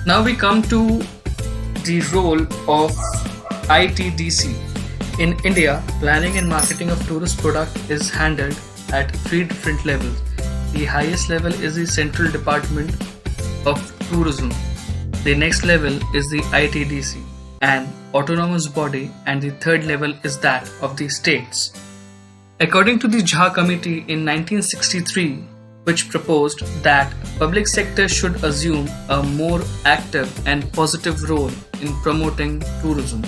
Now we come to the role of ITDC. In India, planning and marketing of tourist product is handled at three different levels. The highest level is the Central Department of Tourism. The next level is the ITDC, an autonomous body, and the third level is that of the states. According to the Jha Committee in 1963, which proposed that public sector should assume a more active and positive role in promoting tourism.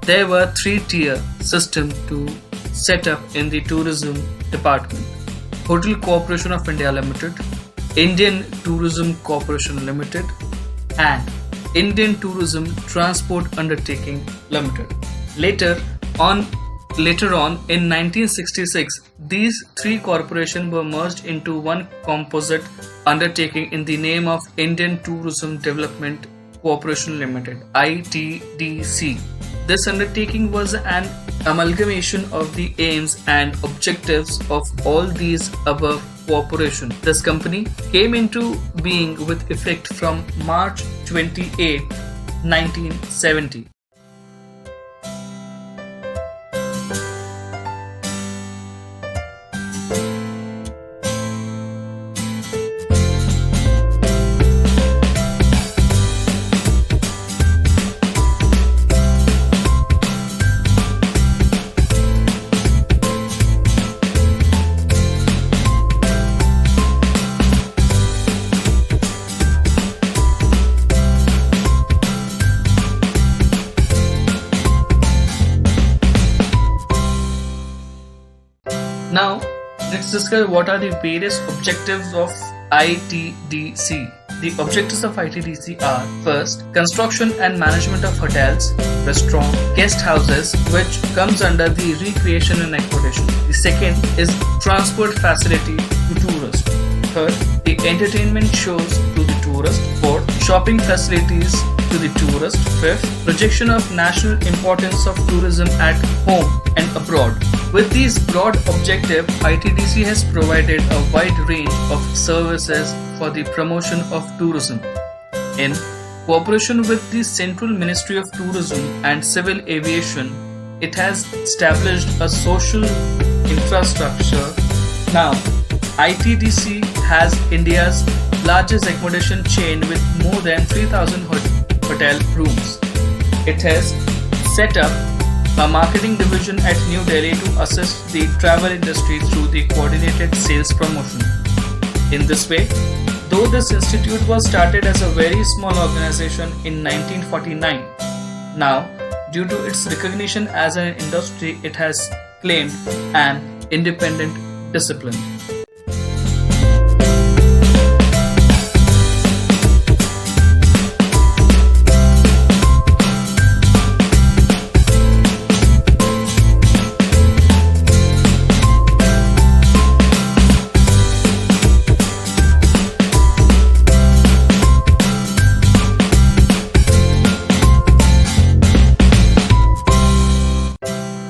There were three-tier system to set up in the tourism department. Hotel Corporation of India Limited, Indian Tourism Corporation Limited, and Indian Tourism Transport Undertaking Limited. Later on in 1966, these three corporations were merged into one composite undertaking in the name of Indian Tourism Development Corporation Limited (ITDC). This undertaking was an amalgamation of the aims and objectives of all these above corporations. This company came into being with effect from March 28, 1970. Now, let's discuss what are the various objectives of ITDC. The objectives of ITDC are: first, construction and management of hotels, restaurants, guest houses, which comes under the recreation and accommodation. The second is transport facility to tourists. Third, the entertainment shows to the tourist. Fourth, shopping facilities to the tourist. Fifth, projection of national importance of tourism at home and abroad. With these broad objectives, ITDC has provided a wide range of services for the promotion of tourism. In cooperation with the Central Ministry of Tourism and Civil Aviation, it has established a social infrastructure. Now, ITDC has India's largest accommodation chain with more than 3,000 hotel rooms. It has set up a marketing division at New Delhi to assist the travel industry through the coordinated sales promotion. In this way, though this institute was started as a very small organization in 1949, now, due to its recognition as an industry, it has claimed an independent discipline.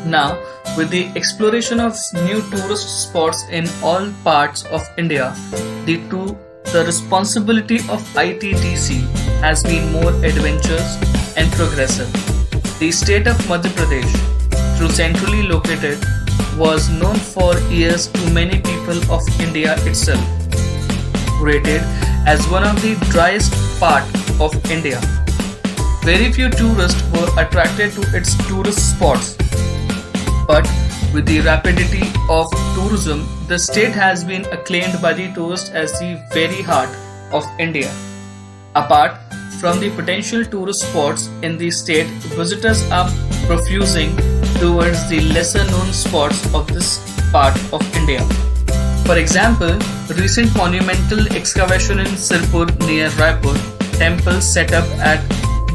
Now, with the exploration of new tourist spots in all parts of India, the responsibility of ITDC has been more adventurous and progressive. The state of Madhya Pradesh, though centrally located, was known for years to many people of India itself, rated as one of the driest part of India. Very few tourists were attracted to its tourist spots. But with the rapidity of tourism, the state has been acclaimed by the tourists as the very heart of India. Apart from the potential tourist spots in the state, visitors are profusing towards the lesser known spots of this part of India. For example, recent monumental excavation in Sirpur near Raipur, temples set up at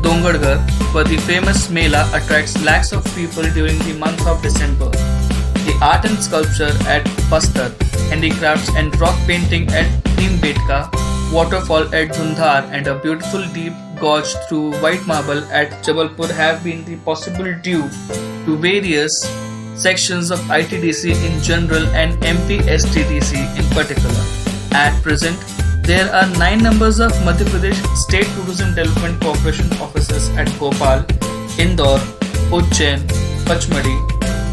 Dongadgarh, where the famous Mela attracts lakhs of people during the month of December. The art and sculpture at Bastar, handicrafts and rock painting at Bhimbetka, waterfall at Dhundhar, and a beautiful deep gorge through white marble at Jabalpur have been the possible due to various sections of ITDC in general and MPSTDC in particular. At present, There are 9 numbers of Madhya Pradesh State Tourism Development Corporation offices at Bhopal, Indore, Ujjain, Pachmadi,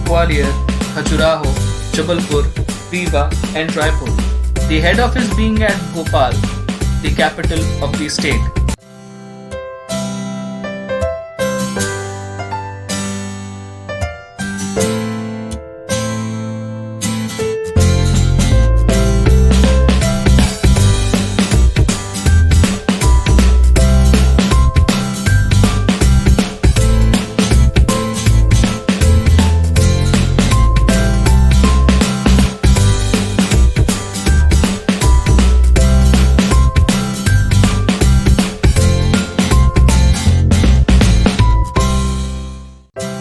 Gwalior, Khajuraho, Jabalpur, Rewa and Raipur. The head office being at Bhopal, the capital of the state.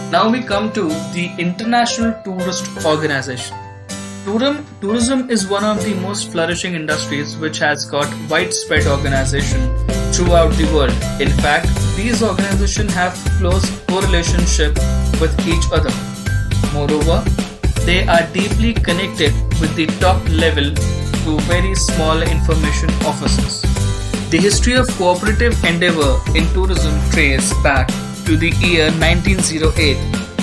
Now we come to the International Tourist Organization. Tourism is one of the most flourishing industries which has got widespread organization throughout the world. In fact, these organizations have close correlationship with each other. Moreover, they are deeply connected with the top level to very small information offices. The history of cooperative endeavor in tourism traces back to the year 1908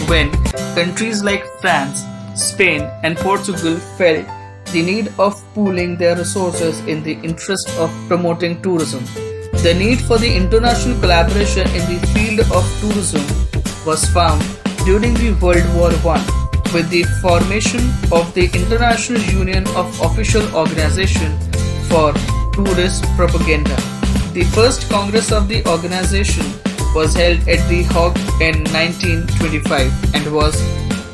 when countries like France, Spain and Portugal felt the need of pooling their resources in the interest of promoting tourism. The need for the international collaboration in the field of tourism was found during the World War I with the formation of the International Union of Official Organization for Tourist Propaganda. The first Congress of the organization was held at The Hague in 1925 and was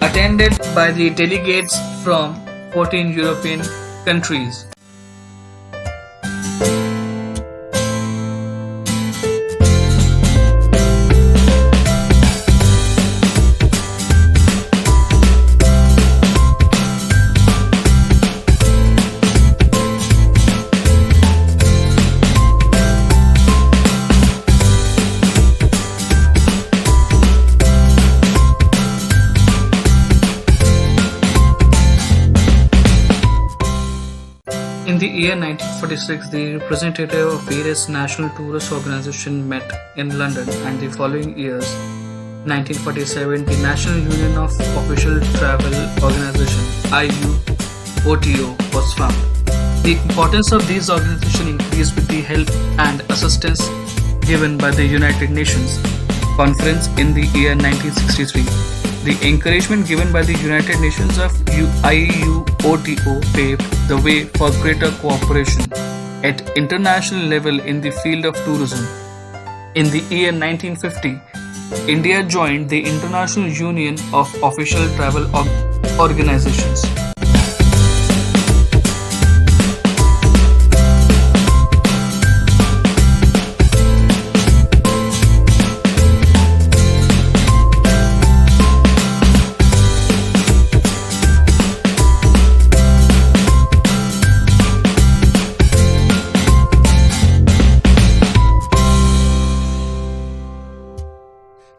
attended by the delegates from 14 European countries. In the year 1946, the representatives of various national tourist organizations met in London, and the following years, 1947, the National Union of Official Travel Organization (IUOTO) was found. The importance of these organizations increased with the help and assistance given by the United Nations Conference in the year 1963. The encouragement given by the United Nations of IUOTO paved the way for greater cooperation at international level in the field of tourism. In the year 1950, India joined the International Union of Official Travel Organizations.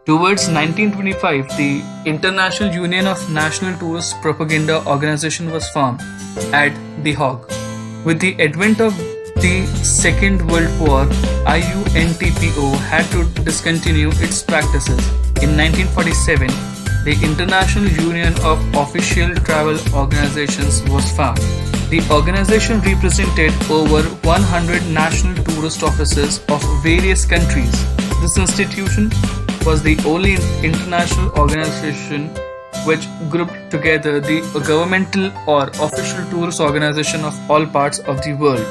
Towards 1925, the International Union of National Tourist Propaganda Organization was formed at The Hague. With the advent of the Second World War, IUNTPO had to discontinue its practices. In 1947, the International Union of Official Travel Organizations was formed. The organization represented over 100 national tourist offices of various countries. This institution was the only international organization which grouped together the governmental or official tourist organization of all parts of the world.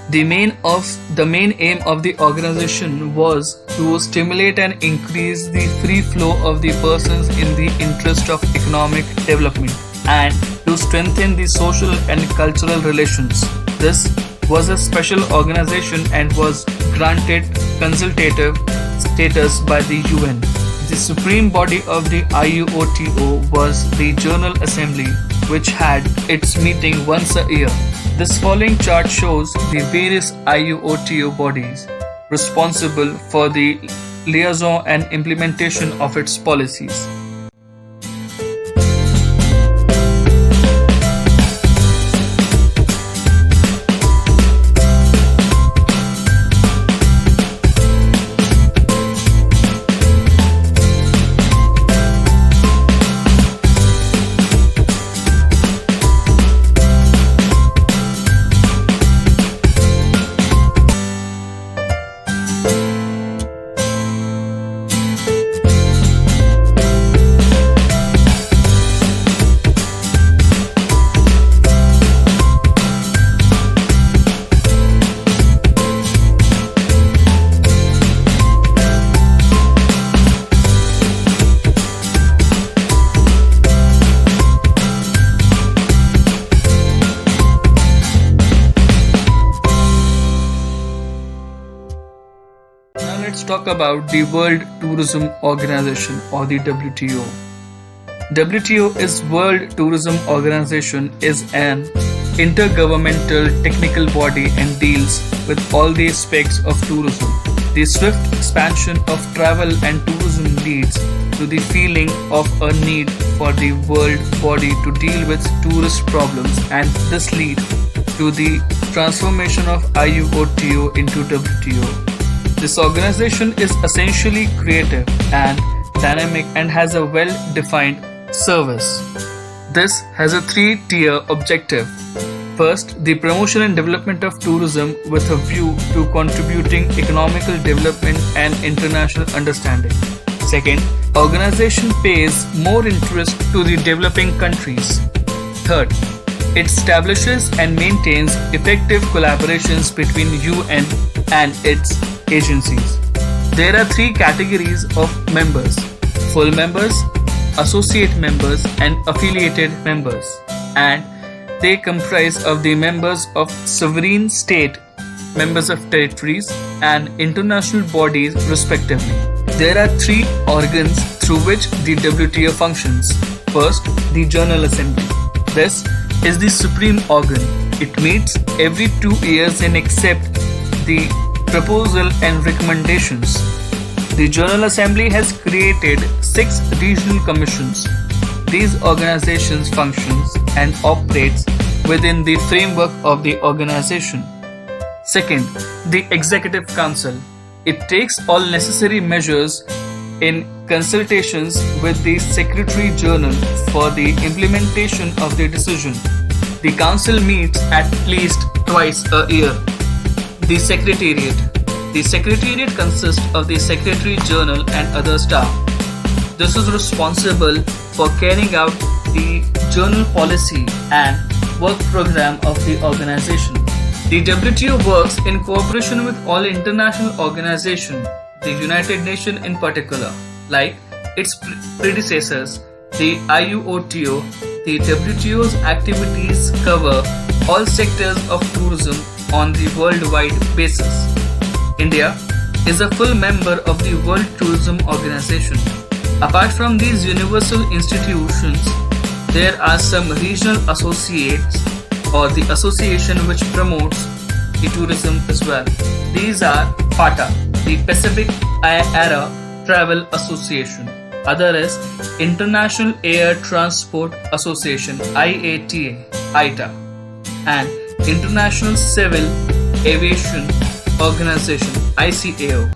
The main aim of the organization was to stimulate and increase the free flow of the persons in the interest of economic development and to strengthen the social and cultural relations. This was a special organization and was granted consultative status by the UN. The supreme body of the IUOTO was the General Assembly, which had its meeting once a year. This following chart shows the various IUOTO bodies responsible for the liaison and implementation of its policies. let's talk about the World Tourism Organization or the WTO. WTO is World Tourism Organization is an intergovernmental technical body and deals with all the aspects of tourism. The swift expansion of travel and tourism leads to the feeling of a need for the world body to deal with tourist problems, and this leads to the transformation of IUOTO into WTO. This organization is essentially creative and dynamic and has a well-defined service. This has a three-tier objective. First, the promotion and development of tourism with a view to contributing economical development and international understanding. Second, organization pays more interest to the developing countries. Third, it establishes and maintains effective collaborations between UN and its agencies. There are three categories of members: full members, associate members, and affiliated members, and they comprise of the members of sovereign state, members of territories, and international bodies respectively. There are three organs through which the WTO functions. First, the General Assembly. This is the supreme organ. It meets every 2 years and accepts the proposal and recommendations. The General Assembly has created 6 regional commissions. These organizations functions and operates within the framework of the organization. Second, the Executive Council. It takes all necessary measures in consultations with the Secretary General for the implementation of the decision. The Council meets at least twice a year. The Secretariat. The Secretariat consists of the Secretary General and other staff. This is responsible for carrying out the journal policy and work program of the organization. The WTO works in cooperation with all international organizations, the United Nations in particular, like its predecessors, the IUOTO. The WTO's activities cover all sectors of tourism on the worldwide basis. India is a full member of the World Tourism Organization. Apart from these universal institutions, there are some regional associates or the association which promotes the tourism as well. These are PATA, the Pacific Air Travel Association. Other is International Air Transport Association IATA, and International Civil Aviation Organization ICAO.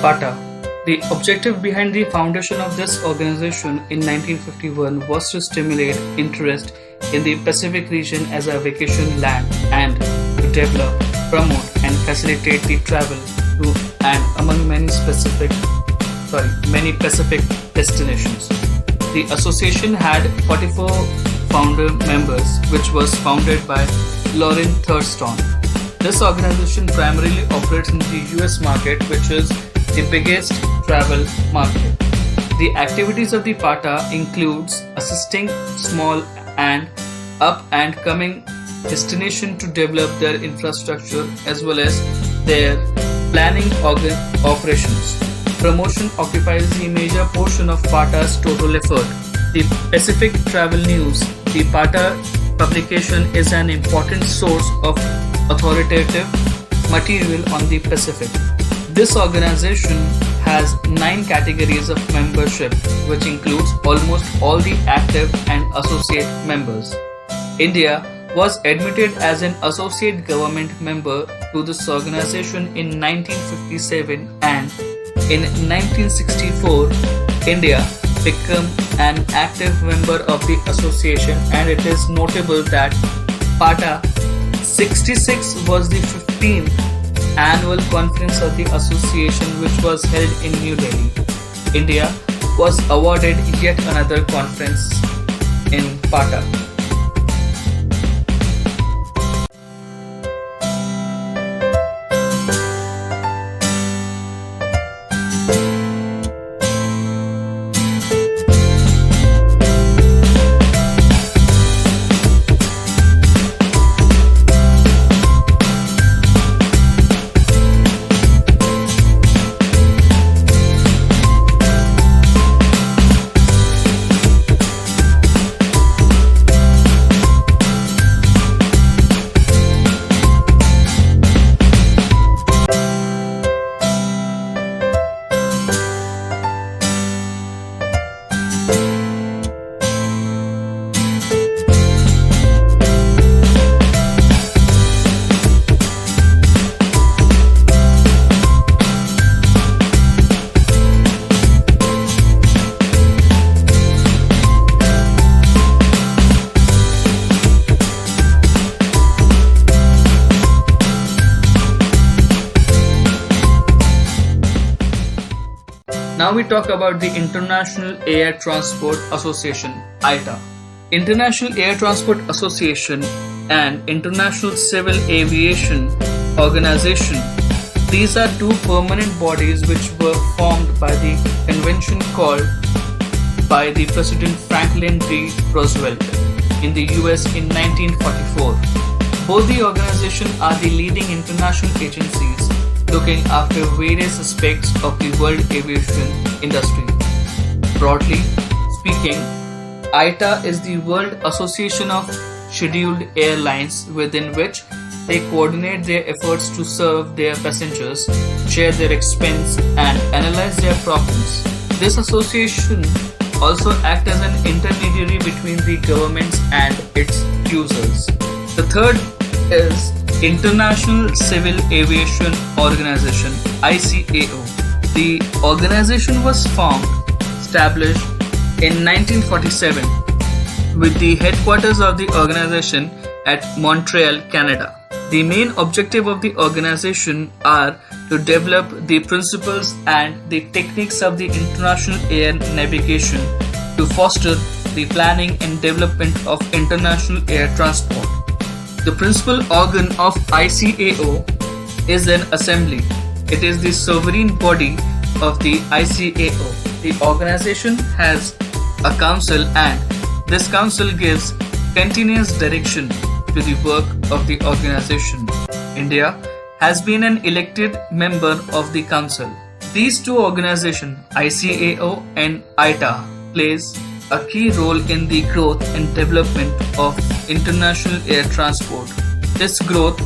PATA. The objective behind the foundation of this organization in 1951 was to stimulate interest in the Pacific region as a vacation land and to develop, promote and facilitate the travel to and among many Pacific destinations. The association had 44 founder members, which was founded by Lauren Thurston. This organization primarily operates in the US market, which is the biggest travel market. The activities of the PATA includes assisting small and up and coming destination to develop their infrastructure as well as their planning operations. Promotion occupies the major portion of PATA's total effort. The Pacific Travel News. The PATA publication is an important source of authoritative material on the Pacific. This organization has 9 categories of membership, which includes almost all the active and associate members. India was admitted as an associate government member to this organization in 1957, and in 1964, India became an active member of the association, and it is notable that PATA 66 was the 15th annual conference of the association, which was held in New Delhi. India was awarded yet another conference in Pata. Now we talk about the International Air Transport Association, ITA. International Air Transport Association and International Civil Aviation Organization. These are two permanent bodies which were formed by the convention called by the President Franklin D. Roosevelt in the US in 1944. Both the organizations are the leading international agencies looking after various aspects of the world aviation industry. Broadly speaking, ITA is the World Association of Scheduled Airlines, within which they coordinate their efforts to serve their passengers, share their expense, and analyze their problems. This association also acts as an intermediary between the governments and its users. The third is International Civil Aviation Organization, ICAO. The organization was established in 1947 with the headquarters of the organization at Montreal, Canada. The main objective of the organization are to develop the principles and the techniques of the international air navigation to foster the planning and development of international air transport. The principal organ of ICAO is an assembly. It is the sovereign body of the ICAO. The organization has a council, and this council gives continuous direction to the work of the organization. India has been an elected member of the council. These two organizations, ICAO and ITA, plays a key role in the growth and development of international air transport. This growth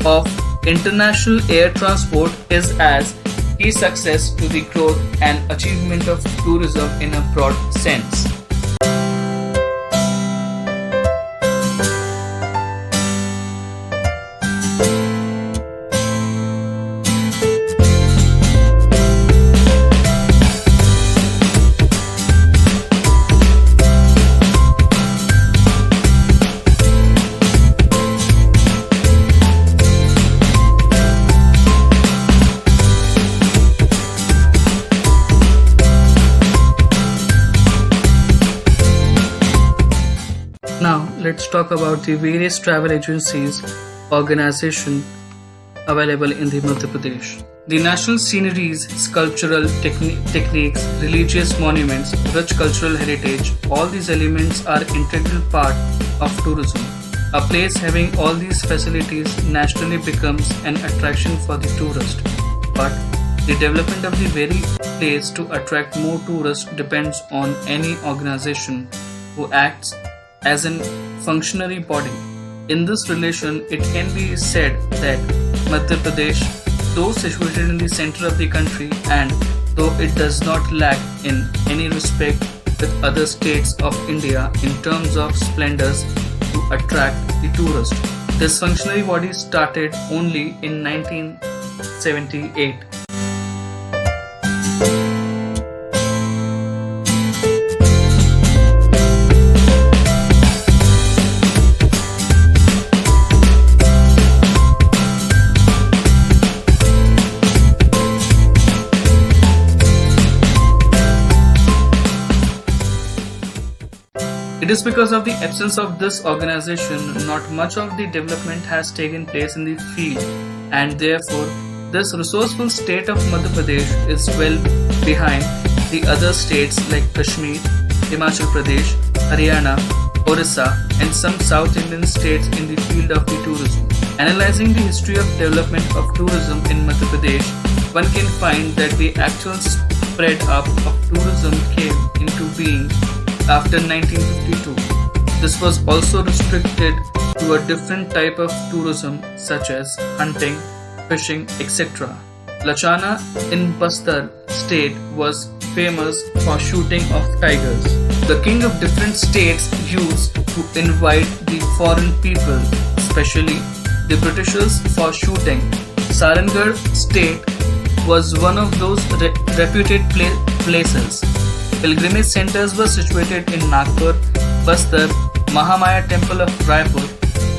of international air transport is as key success to the growth and achievement of tourism in a broad sense. Now let's talk about the various travel agencies organization available in the Madhya Pradesh. The national sceneries, sculptural techniques, religious monuments, rich cultural heritage, all these elements are integral part of tourism. A place having all these facilities naturally becomes an attraction for the tourist. But the development of the very place to attract more tourists depends on any organization who acts as a functionary body. In this relation, it can be said that Madhya Pradesh, though situated in the center of the country and though it does not lack in any respect with other states of India in terms of splendors to attract the tourist. This functionary body started only in 1978. is because of the absence of this organization, not much of the development has taken place in the field, and therefore, this resourceful state of Madhya Pradesh is well behind the other states like Kashmir, Himachal Pradesh, Haryana, Orissa, and some South Indian states in the field of the tourism. Analyzing the history of development of tourism in Madhya Pradesh, one can find that the actual spread up of tourism came into being after 1952. This was also restricted to a different type of tourism such as hunting, fishing, etc. Lachana in Bastar state was famous for shooting of tigers. The king of different states used to invite the foreign people, especially the Britishers, for shooting. Sarangarh state was one of those reputed places. Pilgrimage centers were situated in Nagpur, Bastar, Mahamaya Temple of Raipur,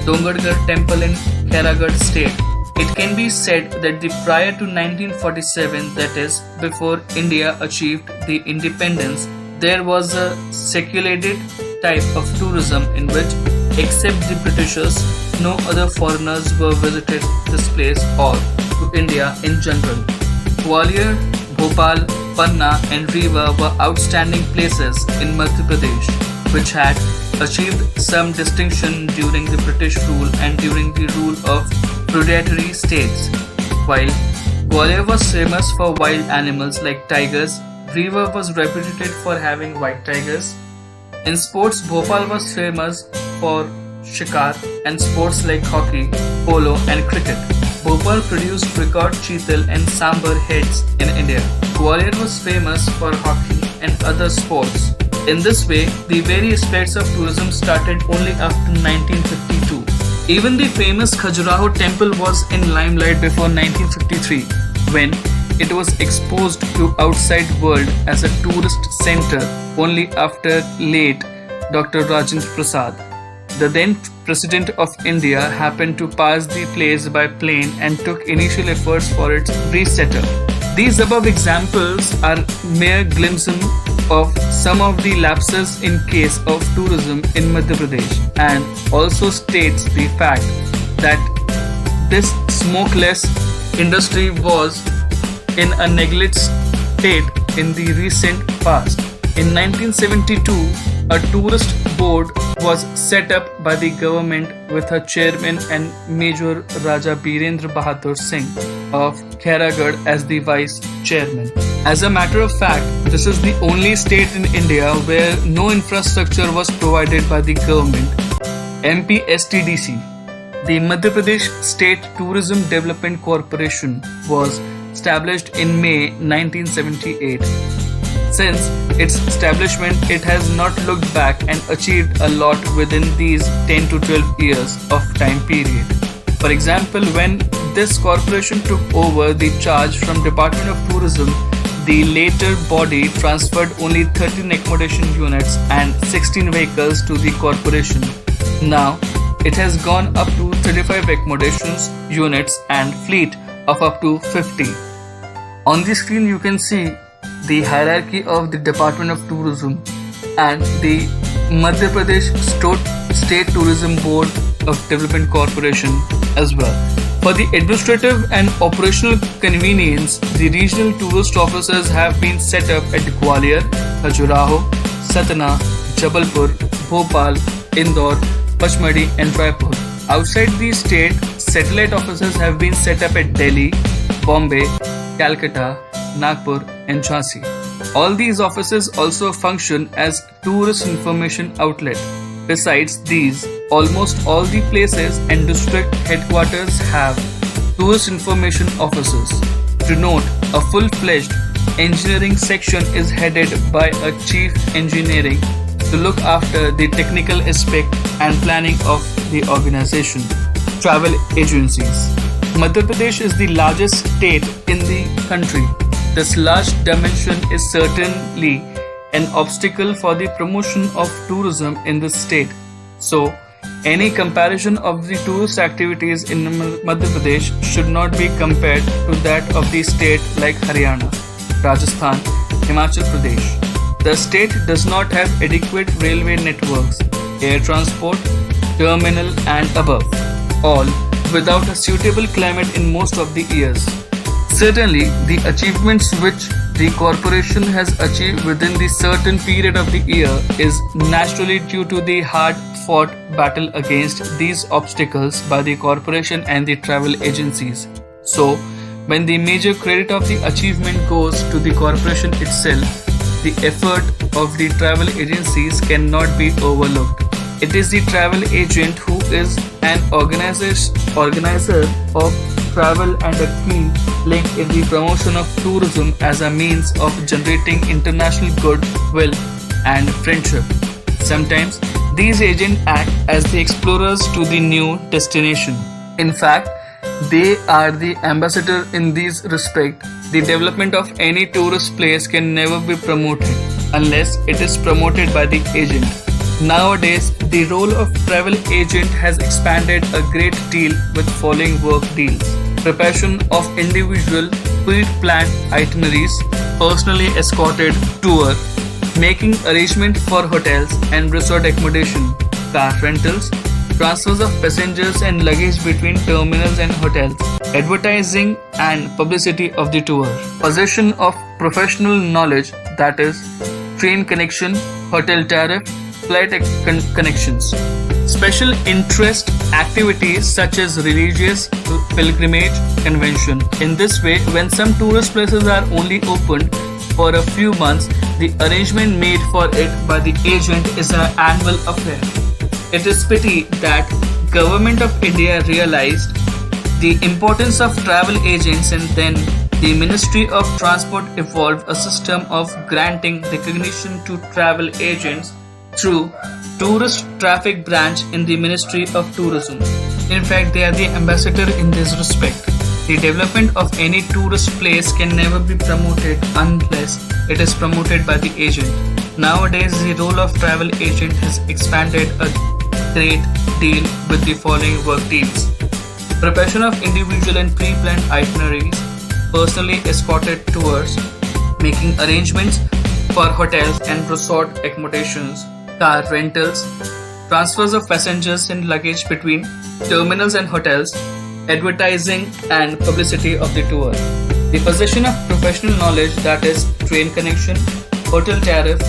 Dongadgarh Temple in Khairagarh state. It can be said that prior to 1947, that is, before India achieved the independence, there was a seculated type of tourism in which, except the Britishers, no other foreigners were visited this place or to India in general. Gwalior, Bhopal, Panna and Rewa were outstanding places in Madhya Pradesh, which had achieved some distinction during the British rule and during the rule of predatory states. While Gwalior was famous for wild animals like tigers, Rewa was reputed for having white tigers. In sports, Bhopal was famous for shikar and sports like hockey, polo and cricket. Bhopal produced record cheetal and sambar hits in India. Gwalior was famous for hockey and other sports. In this way, the various aspects of tourism started only after 1952. Even the famous Khajuraho temple was in limelight before 1953, when it was exposed to outside world as a tourist center only after late Dr. Rajendra Prasad, the then President of India, happened to pass the place by plane and took initial efforts for its resetup. These above examples are mere glimpses of some of the lapses in case of tourism in Madhya Pradesh, and also states the fact that this smokeless industry was in a neglected state in the recent past. In 1972, a tourist board was set up by the government with a chairman and Major Raja Birendra Bahadur Singh of Khairagarh as the vice chairman. As a matter of fact, this is the only state in India where no infrastructure was provided by the government. MPSTDC, the Madhya Pradesh State Tourism Development Corporation, was established in May 1978. Since its establishment, it has not looked back and achieved a lot within these 10 to 12 years of time period. For example, when this corporation took over the charge from Department of Tourism, the later body transferred only 13 accommodation units and 16 vehicles to the corporation. Now, it has gone up to 35 accommodations units and fleet of up to 50. On the screen you can see the hierarchy of the Department of Tourism and the Madhya Pradesh State Tourism Board of Development Corporation as well. For the administrative and operational convenience, the regional tourist offices have been set up at Gwalior, Khajuraho, Satna, Jabalpur, Bhopal, Indore, Pachmadi and Raipur. Outside the state, satellite offices have been set up at Delhi, Bombay, Calcutta, Nagpur and Jhansi. All these offices also function as tourist information outlet. Besides these, almost all the places and district headquarters have tourist information offices. To note, a full-fledged engineering section is headed by a chief engineering to look after the technical aspect and planning of the organization. Travel agencies. Madhya Pradesh is the largest state in the country. This large dimension is certainly an obstacle for the promotion of tourism in the state. So, any comparison of the tourist activities in Madhya Pradesh should not be compared to that of the state like Haryana, Rajasthan, Himachal Pradesh. The state does not have adequate railway networks, air transport, terminal and above all without a suitable climate in most of the years. Certainly, the achievements which the corporation has achieved within the certain period of the year is naturally due to the hard-fought battle against these obstacles by the corporation and the travel agencies. So, when the major credit of the achievement goes to the corporation itself, the effort of the travel agencies cannot be overlooked. It is the travel agent who is an organizer of travel and a key link in the promotion of tourism as a means of generating international goodwill and friendship. Sometimes these agents act as the explorers to the new destination. In fact, they are the ambassador in this respect. The development of any tourist place can never be promoted unless it is promoted by the agent. Nowadays, the role of travel agent has expanded a great deal with following work deals. Preparation of individual pre-planned itineraries, personally escorted tour, making arrangement for hotels and resort accommodation, car rentals, transfers of passengers and luggage between terminals and hotels, advertising and publicity of the tour, possession of professional knowledge, that is, train connection, hotel tariff, flight connections, special interest activities such as religious pilgrimage convention. In this way, when some tourist places are only opened for a few months, the arrangement made for it by the agent is an annual affair. It is pity that Government of India realized the importance of travel agents, and then the Ministry of Transport evolved a system of granting recognition to travel agents through Tourist Traffic Branch in the Ministry of Tourism. In fact, they are the ambassador in this respect. The development of any tourist place can never be promoted unless it is promoted by the agent. Nowadays, the role of travel agent has expanded a great deal with the following work deals. Preparation of individual and pre-planned itineraries, personally escorted tours, making arrangements for hotels and resort accommodations, car rentals, transfers of passengers and luggage between terminals and hotels, advertising and publicity of the tour. The possession of professional knowledge, that is, train connection, hotel tariff,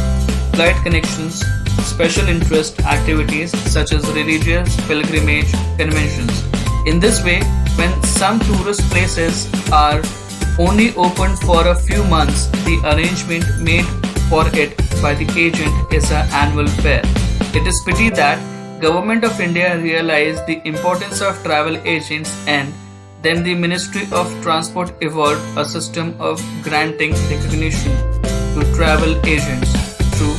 flight connections, special interest activities such as religious pilgrimage conventions. In this way, when some tourist places are only opened for a few months, the arrangement made for it by the agent is an annual fair. It is pity that Government of India realized the importance of travel agents, and then the Ministry of Transport evolved a system of granting recognition to travel agents through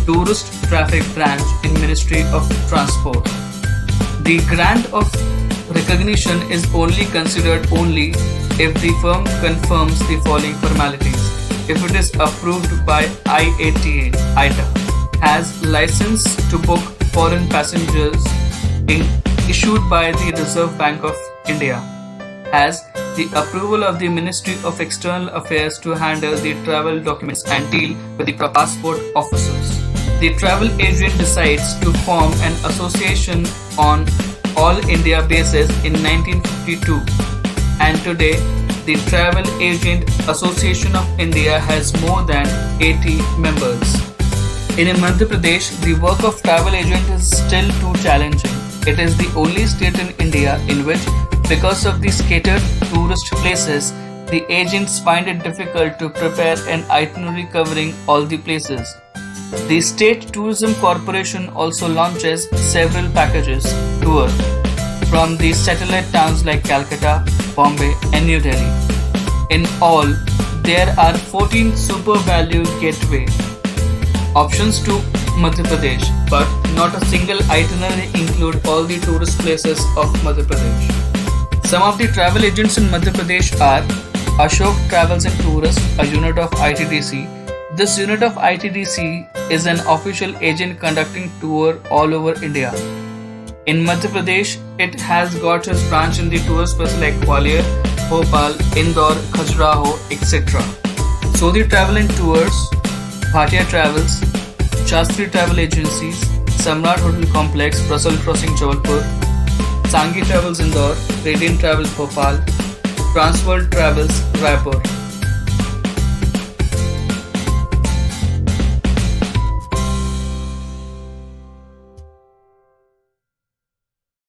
Tourist Traffic Branch in Ministry of Transport. The grant of recognition is only considered only if the firm confirms the following formalities. If it is approved by IATA, has license to book foreign passengers issued by the Reserve Bank of India, has the approval of the Ministry of External Affairs to handle the travel documents and deal with the passport officers. The travel agent decides to form an association on all India basis in 1952, and today the Travel Agent Association of India has more than 80 members. In Madhya Pradesh, the work of travel agent is still too challenging. It is the only state in India in which, because of the scattered tourist places, the agents find it difficult to prepare an itinerary covering all the places. The State Tourism Corporation also launches several packages tour from the satellite towns like Calcutta, Bombay and New Delhi. In all, there are 14 super value gateway options to Madhya Pradesh, but not a single itinerary include all the tourist places of Madhya Pradesh. Some of the travel agents in Madhya Pradesh are Ashok Travels and Tours, a unit of ITDC. This unit of ITDC is an official agent conducting tour all over India. In Madhya Pradesh, it has got its branch in the tourist places like Gwalior, Bhopal, Indore, Khajuraho, etc. So the Travel and Tours Bhatia Travels, Shastri Travel Agencies, Samrat Hotel Complex, Russell Crossing, Jabalpur, Sangi Travels Indore, Radiant Travel Bhopal, Transworld Travels Raipur.